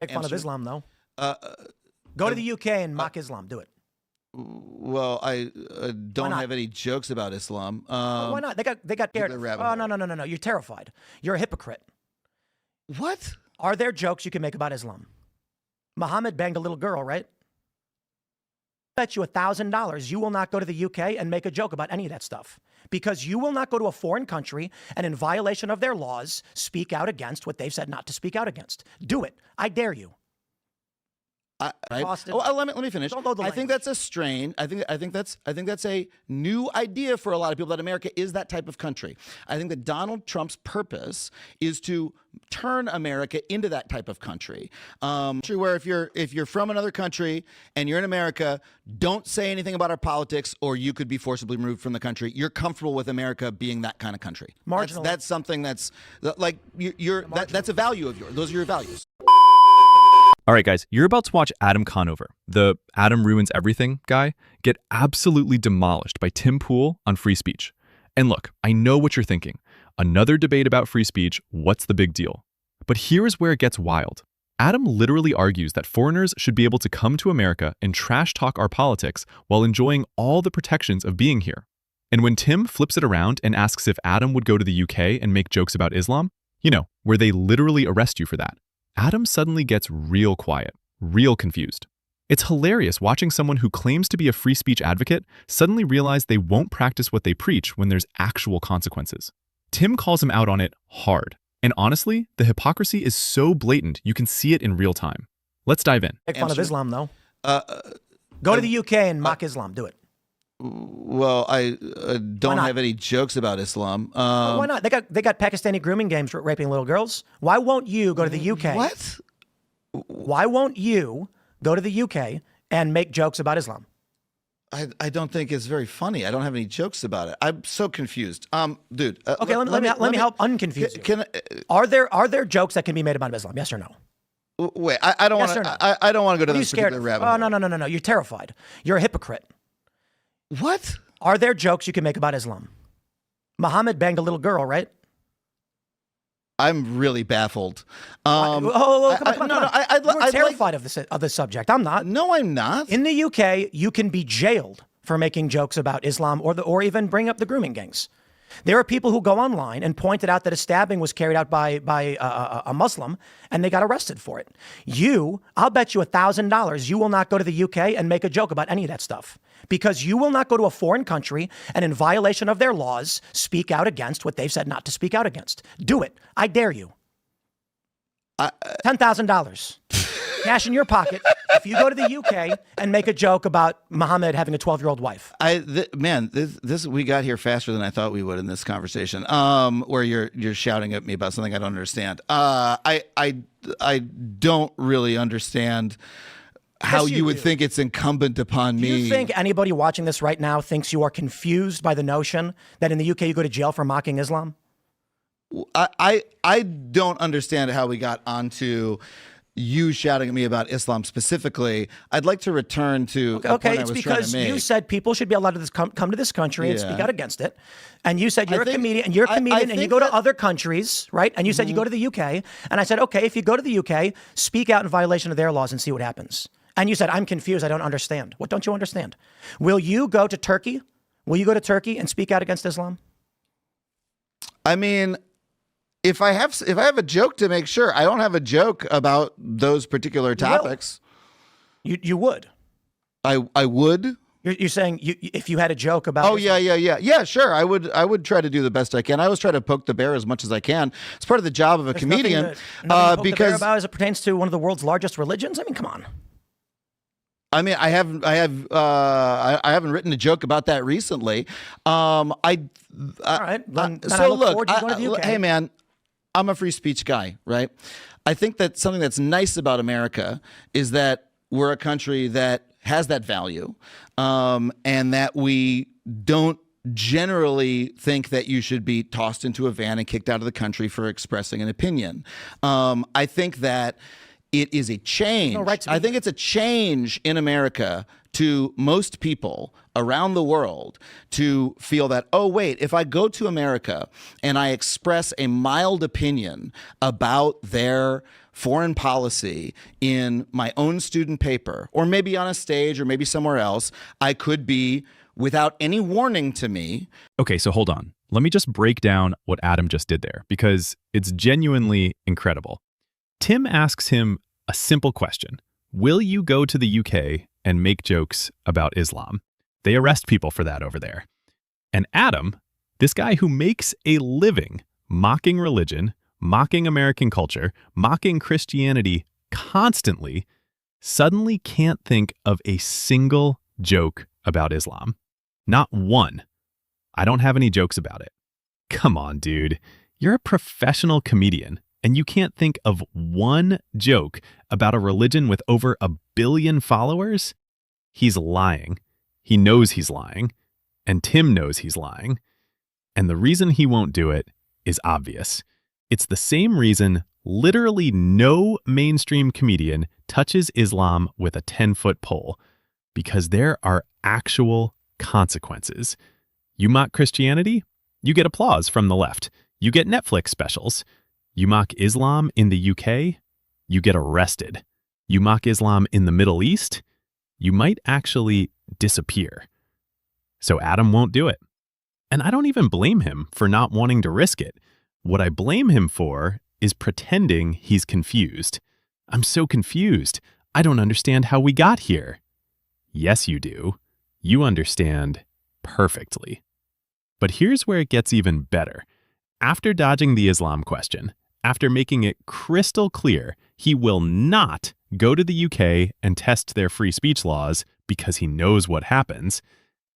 Make fun of Islam, though. Uh, Go to the UK and mock Islam. Do it. Well, I don't have any jokes about Islam. Why not? They got scared. Oh, no. You're terrified. You're a hypocrite. What? Are there jokes you can make about Islam? Mohammed banged a little girl, right? Bet you $1,000 you will not go to the UK and make a joke about any of that stuff, because you will not go to a foreign country and, in violation of their laws, speak out against what they've said not to speak out against. Do it. I dare you. Let me finish. I think that's a strain. I think that's a new idea for a lot of people, that America is that type of country. I think that Donald Trump's purpose is to turn America into that type of country. Where if you're from another country and you're in America, don't say anything about our politics, or you could be forcibly removed from the country. You're comfortable with America being that kind of country. Marginal. That's something that's like that's a value of yours. Those are your values. All right, guys, you're about to watch Adam Conover, the Adam Ruins Everything guy, get absolutely demolished by Tim Pool on free speech. And look, I know what you're thinking. Another debate about free speech, what's the big deal? But here is where it gets wild. Adam literally argues that foreigners should be able to come to America and trash talk our politics while enjoying all the protections of being here. And when Tim flips it around and asks if Adam would go to the UK and make jokes about Islam, you know, where they literally arrest you for that, Adam suddenly gets real quiet, real confused. It's hilarious watching someone who claims to be a free speech advocate suddenly realize they won't practice what they preach when there's actual consequences. Tim calls him out on it hard. And honestly, the hypocrisy is so blatant you can see it in real time. Let's dive in. Make fun of Islam, though. Go to the UK and mock Islam. Do it. Well, I don't have any jokes about Islam. Why not? They got Pakistani grooming games raping little girls. Why won't you go to the UK? What? Why won't you go to the UK and make jokes about Islam? I don't think it's very funny. I don't have any jokes about it. I'm so confused. Dude. Okay, let me help unconfuse you. Are there jokes that can be made about Islam? Yes or no? Wait, I don't want to. I don't want to go to this particular rabbit hole. Oh, no. You're terrified. You're a hypocrite. What? Are there jokes you can make about Islam? Mohammed banged a little girl, right? I'm really baffled. Come on. You're terrified of this subject. I'm not. No, I'm not. In the UK, you can be jailed for making jokes about Islam or even bring up the grooming gangs. There are people who go online and pointed out that a stabbing was carried out by a Muslim, and they got arrested for it. I'll bet you $1,000 you will not go to the UK and make a joke about any of that stuff, because you will not go to a foreign country and, in violation of their laws, speak out against what they've said not to speak out against. Do it. I dare you. $10,000. Cash in your pocket if you go to the UK and make a joke about Mohammed having a 12-year-old wife. We got here faster than I thought we would in this conversation. Where you're shouting at me about something I don't understand. I don't really understand how you would think it's incumbent upon me. Do you think anybody watching this right now thinks you are confused by the notion that in the UK you go to jail for mocking Islam? I don't understand how we got onto you shouting at me about Islam specifically. I'd like to return to it's because you said people should be allowed to come to this country and speak out against it. And you said you're a comedian and and you go to other countries, right? And you said you go to the UK. And I said, okay, if you go to the UK, speak out in violation of their laws and see what happens. And you said, I'm confused. I don't understand. What don't you understand? Will you go to Turkey? Will you go to Turkey and speak out against Islam? I mean, if I have a joke to make, sure. I don't have a joke about those particular topics. You would. I would. You're saying if you had a joke about. Oh, yeah. Sure. I would try to do the best I can. I always try to poke the bear as much as I can. It's part of the job of a comedian. Nothing to poke the bear about as it pertains to one of the world's largest religions. I mean, come on. I mean, I haven't written a joke about that recently. All right. So look, hey man, I'm a free speech guy, right? I think that something that's nice about America is that we're a country that has that value, and that we don't generally think that you should be tossed into a van and kicked out of the country for expressing an opinion. I think that it is a change. I think it's a change in America to most people around the world to feel that, oh, wait, if I go to America and I express a mild opinion about their foreign policy in my own student paper, or maybe on a stage or maybe somewhere else, I could be, without any warning to me. Okay, so hold on. Let me just break down what Adam just did there, because it's genuinely incredible. Tim asks him a simple question. Will you go to the UK and make jokes about Islam? They arrest people for that over there. And Adam, this guy who makes a living mocking religion, mocking American culture, mocking Christianity constantly, suddenly can't think of a single joke about Islam. Not one. I don't have any jokes about it. Come on, dude. You're a professional comedian, and you can't think of one joke about a religion with over 1 billion followers? He's lying. He knows he's lying, and Tim knows he's lying. And the reason he won't do it is obvious. It's the same reason literally no mainstream comedian touches Islam with a 10-foot pole, because there are actual consequences. You mock Christianity, you get applause from the left. You get Netflix specials. You mock Islam in the UK, you get arrested. You mock Islam in the Middle East, you might actually disappear. So Adam won't do it. And I don't even blame him for not wanting to risk it. What I blame him for is pretending he's confused. I'm so confused. I don't understand how we got here. Yes, you do. You understand perfectly. But here's where it gets even better. After dodging the Islam question, after making it crystal clear he will not go to the UK and test their free speech laws because he knows what happens,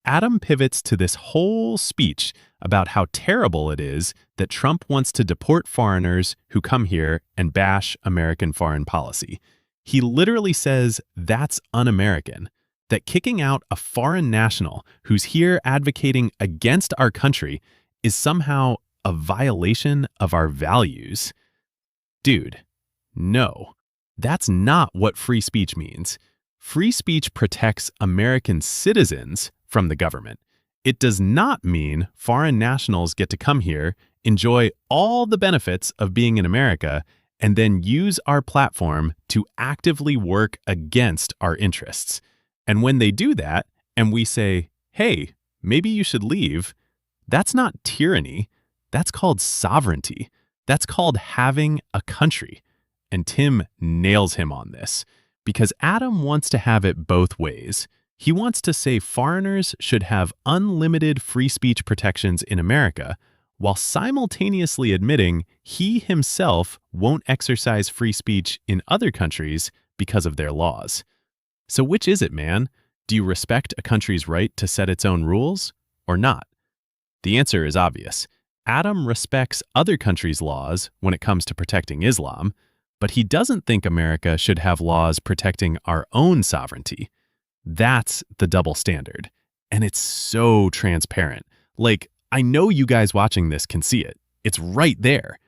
Adam pivots to this whole speech about how terrible it is that Trump wants to deport foreigners who come here and bash American foreign policy. He literally says that's un-American, that kicking out a foreign national who's here advocating against our country is somehow a violation of our values. Dude, no, that's not what free speech means. Free speech protects American citizens from the government. It does not mean foreign nationals get to come here, enjoy all the benefits of being in America, and then use our platform to actively work against our interests. And when they do that, and we say, hey, maybe you should leave, that's not tyranny. That's called sovereignty. That's called having a country. And Tim nails him on this, because Adam wants to have it both ways. He wants to say foreigners should have unlimited free speech protections in America, while simultaneously admitting he himself won't exercise free speech in other countries because of their laws. So which is it, man? Do you respect a country's right to set its own rules or not? The answer is obvious. Adam respects other countries' laws when it comes to protecting Islam, but he doesn't think America should have laws protecting our own sovereignty. That's the double standard. And it's so transparent. Like, I know you guys watching this can see it. It's right there.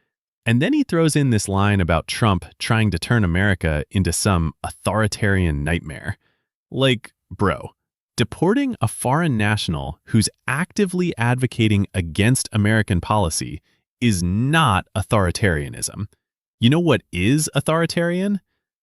And then he throws in this line about Trump trying to turn America into some authoritarian nightmare. Like, bro, deporting a foreign national who's actively advocating against American policy is not authoritarianism. You know what is authoritarian?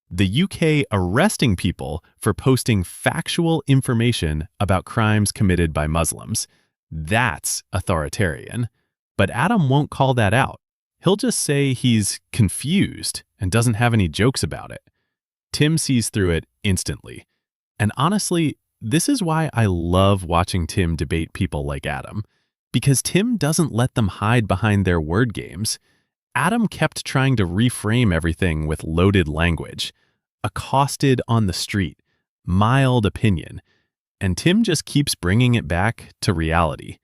The UK arresting people for posting factual information about crimes committed by Muslims. That's authoritarian. But Adam won't call that out. He'll just say he's confused and doesn't have any jokes about it. Tim sees through it instantly. And honestly, this is why I love watching Tim debate people like Adam, because Tim doesn't let them hide behind their word games. Adam kept trying to reframe everything with loaded language, accosted on the street, mild opinion, and Tim just keeps bringing it back to reality.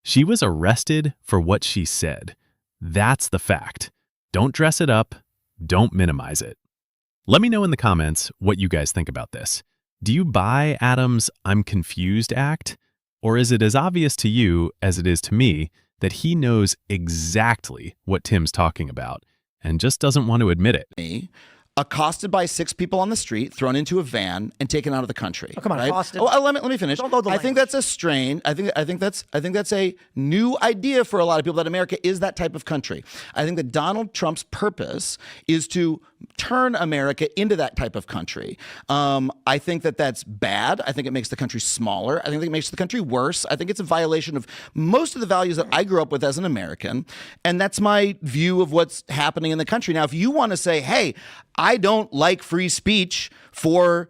She was arrested for what she said. That's the fact. Don't dress it up. Don't minimize it. Let me know in the comments what you guys think about this. Do you buy Adam's "I'm confused" act? Or is it as obvious to you as it is to me that he knows exactly what Tim's talking about and just doesn't want to admit it? Accosted by 6 people on the street, thrown into a van, and taken out of the country. Oh, come on, right? accosted. Oh, let me finish. Don't load the I think that's a strain. I think that's a new idea for a lot of people, that America is that type of country. I think that Donald Trump's purpose is to turn America into that type of country. I think that that's bad. I think it makes the country smaller. I think it makes the country worse. I think it's a violation of most of the values that I grew up with as an American. And that's my view of what's happening in the country. Now, if you want to say, hey, I don't like free speech for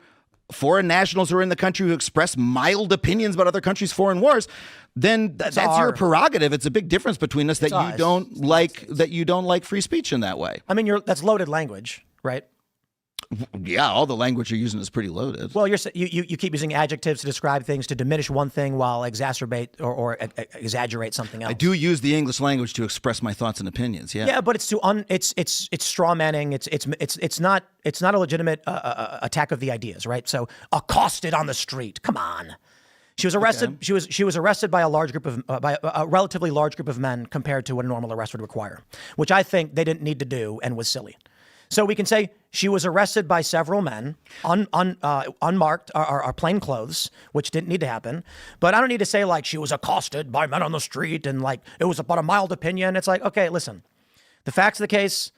foreign nationals who are in the country who express mild opinions about other countries' foreign wars, then that's your prerogative. It's a big difference between us that you don't like free speech in that way. I mean, that's loaded language, right? Yeah, all the language you're using is pretty loaded. Well, you keep using adjectives to describe things to diminish one thing while exacerbate or exaggerate something else. I do use the English language to express my thoughts and opinions. Yeah. Yeah, but it's straw manning. It's not a legitimate attack of the ideas, right? So accosted on the street. Come on. She was arrested. Okay. She was arrested by a relatively large group of men compared to what a normal arrest would require, which I think they didn't need to do and was silly. So we can say she was arrested by several men, unmarked, or plain clothes, which didn't need to happen. But I don't need to say like she was accosted by men on the street and like it was about a mild opinion. It's like, okay, listen, the facts of the case,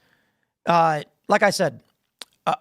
like I said,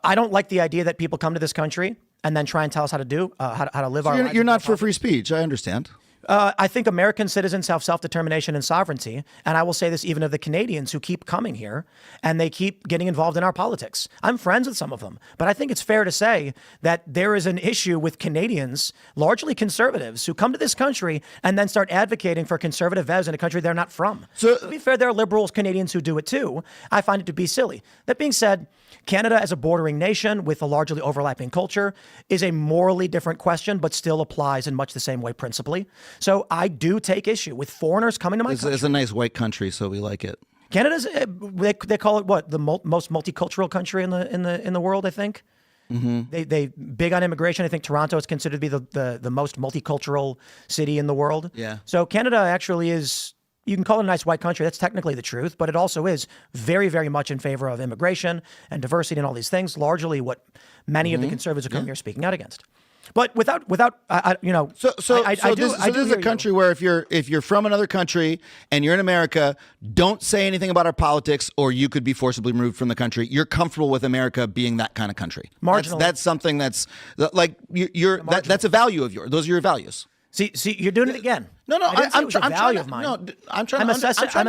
I don't like the idea that people come to this country and then try and tell us how to do, how to live our lives. You're not for free speech. I understand. I think American citizens have self-determination and sovereignty. And I will say this even of the Canadians who keep coming here and they keep getting involved in our politics. I'm friends with some of them, but I think it's fair to say that there is an issue with Canadians, largely conservatives, who come to this country and then start advocating for conservative values in a country they're not from. So, to be fair, there are liberal Canadians who do it too. I find it to be silly. That being said, Canada as a bordering nation with a largely overlapping culture is a morally different question, but still applies in much the same way principally. So I do take issue with foreigners coming to my country. It's a nice white country, so we like it. Canada's they call it what, the most multicultural country in the world, I think. Mm-hmm. They big on immigration. I think Toronto is considered to be the most multicultural city in the world. Yeah. So Canada actually is. You can call it a nice white country. That's technically the truth, but it also is very, very much in favor of immigration and diversity and all these things, largely what many of the conservatives who come here are speaking out against. But without this is a country where if you're from another country and you're in America, don't say anything about our politics, or you could be forcibly removed from the country. You're comfortable with America being that kind of country. Marginally. That's something that's like that's a value of yours. Those are your values. See, you're doing it again. No, I'm trying to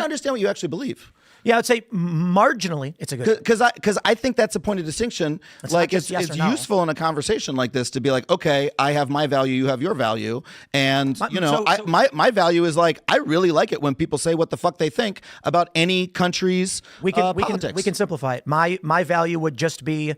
understand what you actually believe. Yeah, I'd say marginally it's a good, because I think that's a point of distinction. Like it's useful in a conversation like this to be like, okay, I have my value, you have your value, and my value is like I really like it when people say what the fuck they think about any country's politics. We can simplify it. My value would just be,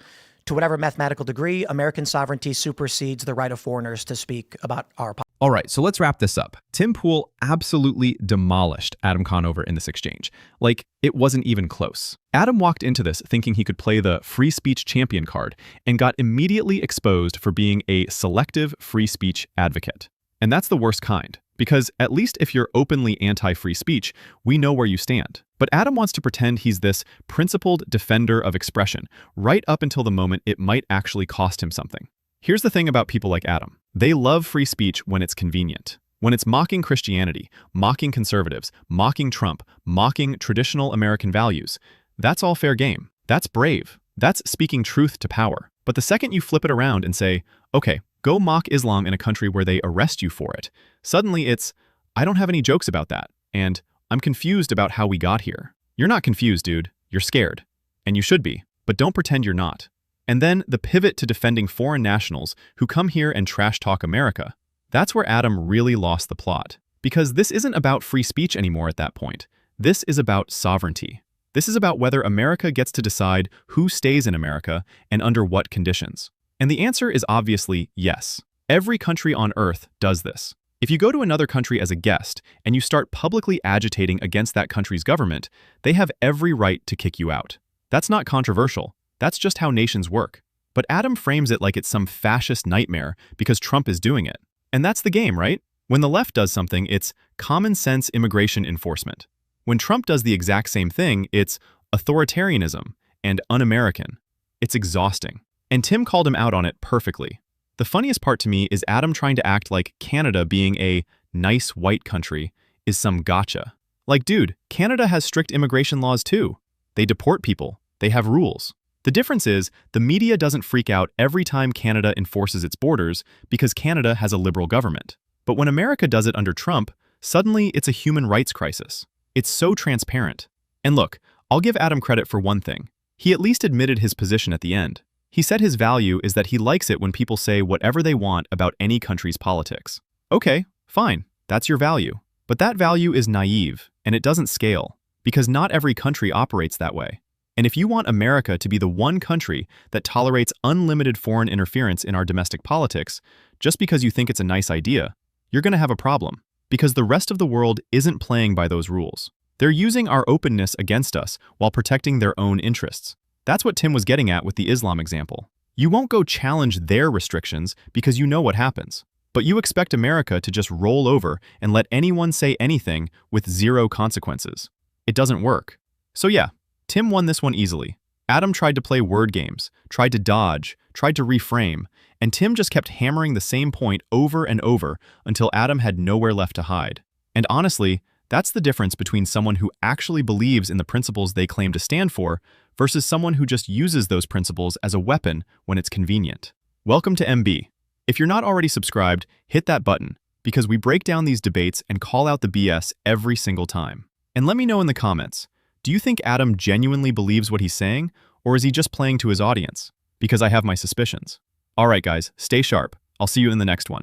to whatever mathematical degree, American sovereignty supersedes the right of foreigners to speak about our politics. All right, so let's wrap this up. Tim Pool absolutely demolished Adam Conover in this exchange. Like, it wasn't even close. Adam walked into this thinking he could play the free speech champion card and got immediately exposed for being a selective free speech advocate. And that's the worst kind, because at least if you're openly anti-free speech, we know where you stand. But Adam wants to pretend he's this principled defender of expression right up until the moment it might actually cost him something. Here's the thing about people like Adam. They love free speech when it's convenient. When it's mocking Christianity, mocking conservatives, mocking Trump, mocking traditional American values, that's all fair game. That's brave. That's speaking truth to power. But the second you flip it around and say, okay, go mock Islam in a country where they arrest you for it, suddenly it's, I don't have any jokes about that, and I'm confused about how we got here. You're not confused, dude. You're scared. And you should be, but don't pretend you're not. And then the pivot to defending foreign nationals who come here and trash talk America. That's where Adam really lost the plot. Because this isn't about free speech anymore at that point. This is about sovereignty. This is about whether America gets to decide who stays in America and under what conditions. And the answer is obviously yes. Every country on earth does this. If you go to another country as a guest and you start publicly agitating against that country's government, they have every right to kick you out. That's not controversial. That's just how nations work. But Adam frames it like it's some fascist nightmare because Trump is doing it. And that's the game, right? When the left does something, it's common sense immigration enforcement. When Trump does the exact same thing, it's authoritarianism and un-American. It's exhausting. And Tim called him out on it perfectly. The funniest part to me is Adam trying to act like Canada being a nice white country is some gotcha. Like, dude, Canada has strict immigration laws too. They deport people. They have rules. The difference is, the media doesn't freak out every time Canada enforces its borders because Canada has a liberal government. But when America does it under Trump, suddenly it's a human rights crisis. It's so transparent. And look, I'll give Adam credit for one thing. He at least admitted his position at the end. He said his value is that he likes it when people say whatever they want about any country's politics. Okay, fine, that's your value. But that value is naive, and it doesn't scale, because not every country operates that way. And if you want America to be the one country that tolerates unlimited foreign interference in our domestic politics, just because you think it's a nice idea, you're going to have a problem, because the rest of the world isn't playing by those rules. They're using our openness against us while protecting their own interests. That's what Tim was getting at with the Islam example. You won't go challenge their restrictions because you know what happens. But you expect America to just roll over and let anyone say anything with zero consequences. It doesn't work. So yeah, Tim won this one easily. Adam tried to play word games, tried to dodge, tried to reframe, and Tim just kept hammering the same point over and over until Adam had nowhere left to hide. And honestly, that's the difference between someone who actually believes in the principles they claim to stand for versus someone who just uses those principles as a weapon when it's convenient. Welcome to MB. If you're not already subscribed, hit that button, because we break down these debates and call out the BS every single time. And let me know in the comments, do you think Adam genuinely believes what he's saying, or is he just playing to his audience? Because I have my suspicions. All right, guys, stay sharp. I'll see you in the next one.